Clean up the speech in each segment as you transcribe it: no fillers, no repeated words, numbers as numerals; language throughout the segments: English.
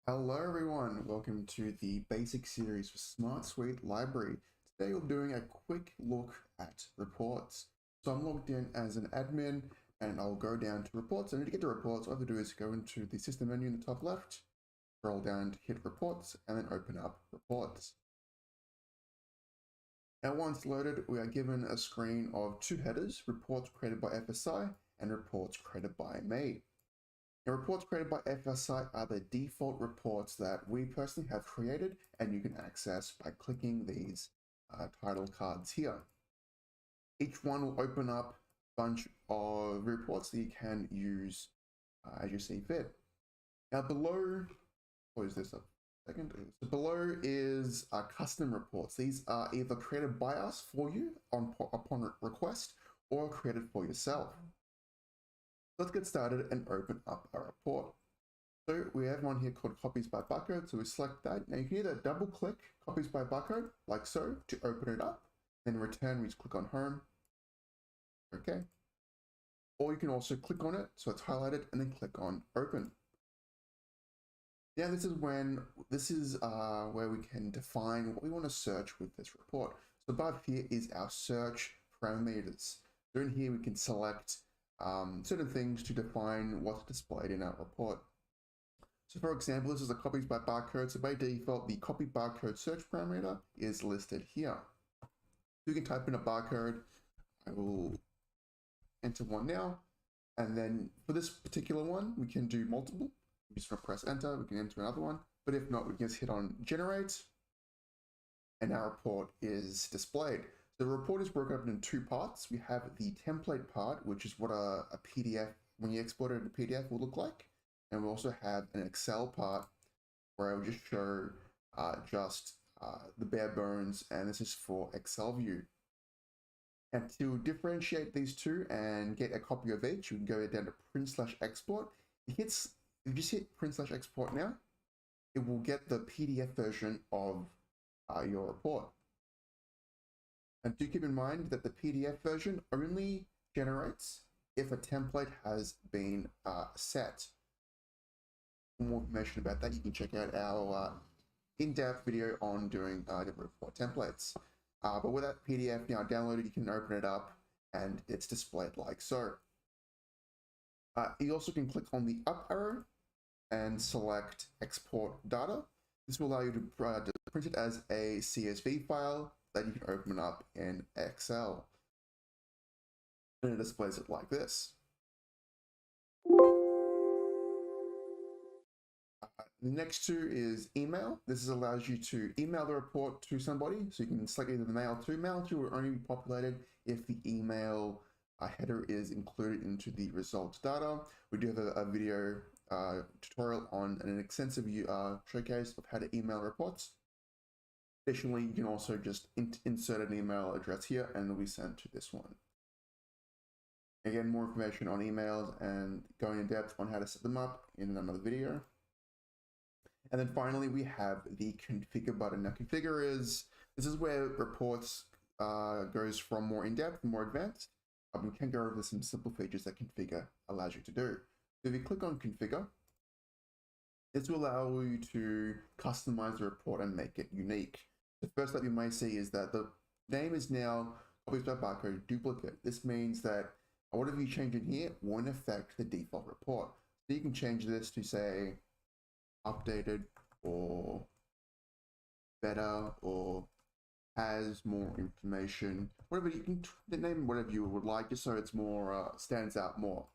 Hello everyone, welcome to the basic series for SmartSuite Library. Today we're doing a quick look at reports. So I'm logged in as an admin and I'll go down to reports. And to get to reports, all I have to do is go into the system menu in the top left, scroll down to hit reports and then open up reports. Now once loaded, we are given a screen of two headers, reports created by FSI and reports created by me. Now, reports created by FSI are the default reports that we personally have created and you can access by clicking these title cards here. Each one will open up a bunch of reports that you can use as you see fit. Now below, close this up a second. So below is custom reports. These are either created by us for you upon request or created for yourself. Let's get started and open up our report. So we have one here called copies by barcode. So we select that. Now you can either double click copies by barcode like so to open it up. Then in return, we just click on home. Okay. Or you can also click on it. So it's highlighted and then click on open. Now this is where we can define what we want to search with this report. So above here is our search parameters. So in here we can select certain things to define what's displayed in our report. So for example, this is a copies by barcode. So by default, the copy barcode search parameter is listed here. You can type in a barcode. I will enter one now. And then for this particular one, we can do multiple. We just press enter, we can enter another one. But if not, we can just hit on generate and our report is displayed. The report is broken up into two parts. We have the template part, which is what a PDF, when you export it to PDF, will look like. And we also have an Excel part where I will just show the bare bones, and this is for Excel view. And to differentiate these two and get a copy of each, you can go down to print/export. If you just hit print/export now, it will get the PDF version of your report. And do keep in mind that the PDF version only generates if a template has been set. For more information about that, you can check out our in-depth video on doing different report templates. But with that PDF now downloaded, you can open it up and it's displayed like so. You also can click on the up arrow and select export data. This will allow you to print it as a CSV file that you can open up in Excel. And it displays it like this. The next two is email. This allows you to email the report to somebody. So you can select either the mail to will only be populated if the email header is included into the results data. We do have a video tutorial on an extensive showcase of how to email reports. Additionally, you can also just insert an email address here and it'll be sent to this one. Again, more information on emails and going in depth on how to set them up in another video. And then finally, we have the configure button. Now, this is where reports goes from more in-depth and more advanced. We can go over some simple features that configure allows you to do. So if you click on configure, this will allow you to customize the report and make it unique. The first that you may see is that the name is now copies by barcode duplicate. This means that whatever you change in here won't affect the default report. So you can change this to say updated or better or has more information, whatever you can name whatever you would like, just so it's more stands out more.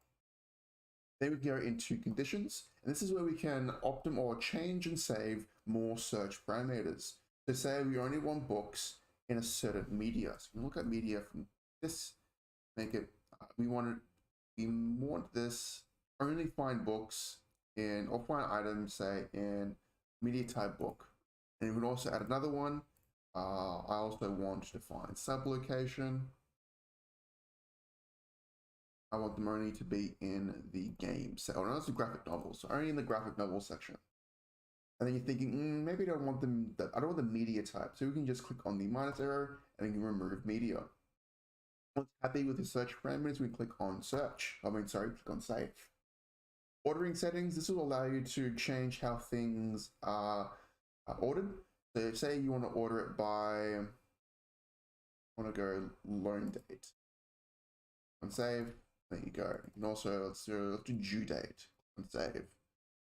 Then we can go into conditions, and this is where we can optimize or change and save more search parameters. So say we only want books in a certain media. So we look at media from this, make it, we want this, only find books in, or find items, say, in media type book. And we would also add another one. I also want to define sublocation. I want them only to be in the game set, or no, it's the graphic novels, so only in the graphic novel section. And then you're thinking, maybe I don't want the media type. So we can just click on the minus arrow and then remove media. Once happy with the search parameters, we click on search. Click on save. Ordering settings, this will allow you to change how things are ordered. So say you want to order it by, I want to go loan date. And save, there you go. You can also, let's do due date and save. You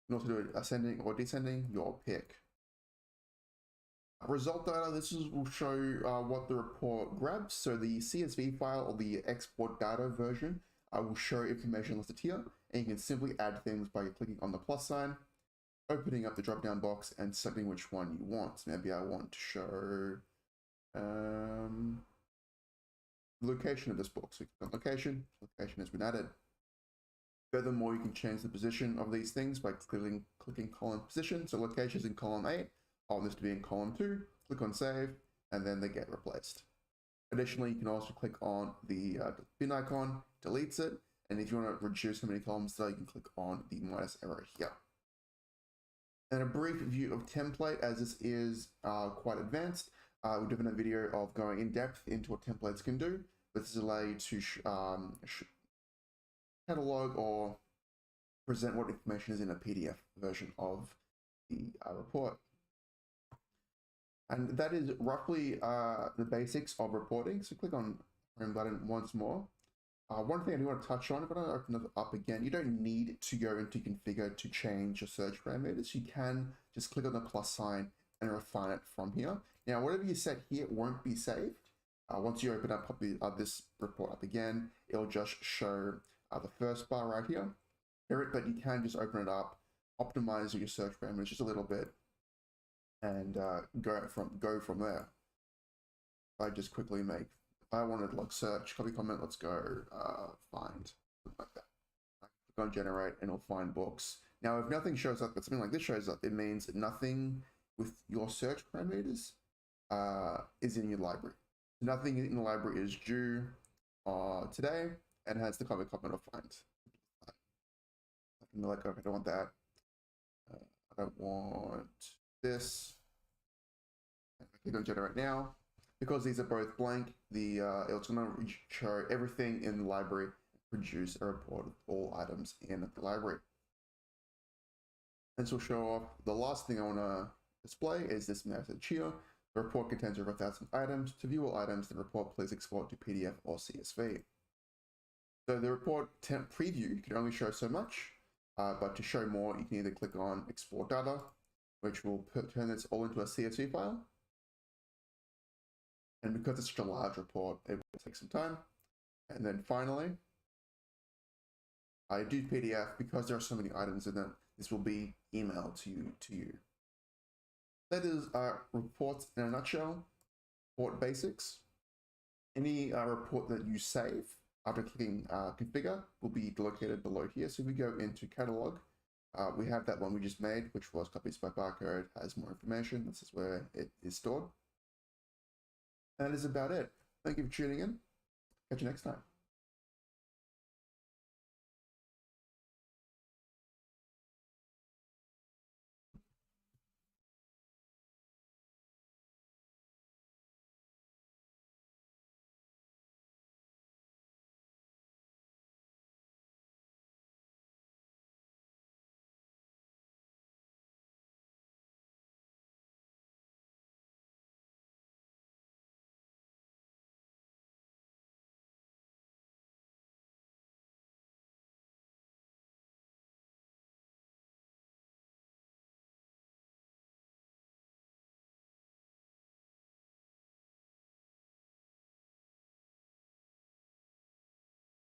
can also do ascending or descending, your pick. Result data, will show what the report grabs. So the CSV file or the export data version will show information listed here, and you can simply add things by clicking on the plus sign, opening up the drop down box and selecting which one you want. So maybe I want to show location of this book. So location has been added. Furthermore, you can change the position of these things by clicking column position. So location is in column 8. I want this to be in column 2. Click on save, and then they get replaced. Additionally, you can also click on the bin icon, deletes it, and if you want to reduce how many columns there, you can click on the minus arrow here. And a brief view of template, as this is quite advanced. We've done a video of going in depth into what templates can do. This is allow you to catalog or present what information is in a PDF version of the report. And that is roughly the basics of reporting. So click on the home button once more. One thing I do want to touch on, if I don't open it up again, you don't need to go into configure to change your search parameters. You can just click on the plus sign and refine it from here. Now, whatever you set here won't be saved. Once you open up this report up again, it'll just show the first bar right here. But you can just open it up, optimize your search parameters just a little bit, and go from there. If I just quickly make, if I wanted like search, copy comment, let's go find, like that. I click on generate and it'll find books. Now, if nothing shows up, but something like this shows up, it means that nothing with your search parameters is in your library. Nothing in the library is due today and has the copy comment of find. I can be like, okay, I don't want that. I don't want this. I click on generate now. Because these are both blank, it's going to show everything in the library, produce a report of all items in the library. This will show off the last thing I want to display is this message here. The report contains over 1,000 items. To view all items, the report please export to PDF or CSV. So the report temp preview can only show so much, but to show more, you can either click on export data, which will turn this all into a CSV file. And because it's such a large report, it will take some time. And then finally, I do PDF because there are so many items in it. This will be emailed to you. That is reports in a nutshell. Report basics. Any report that you save after clicking configure will be located below here. So if we go into catalog, we have that one we just made, which was copies by barcode, has more information. This is where it is stored. That is about it. Thank you for tuning in. Catch you next time.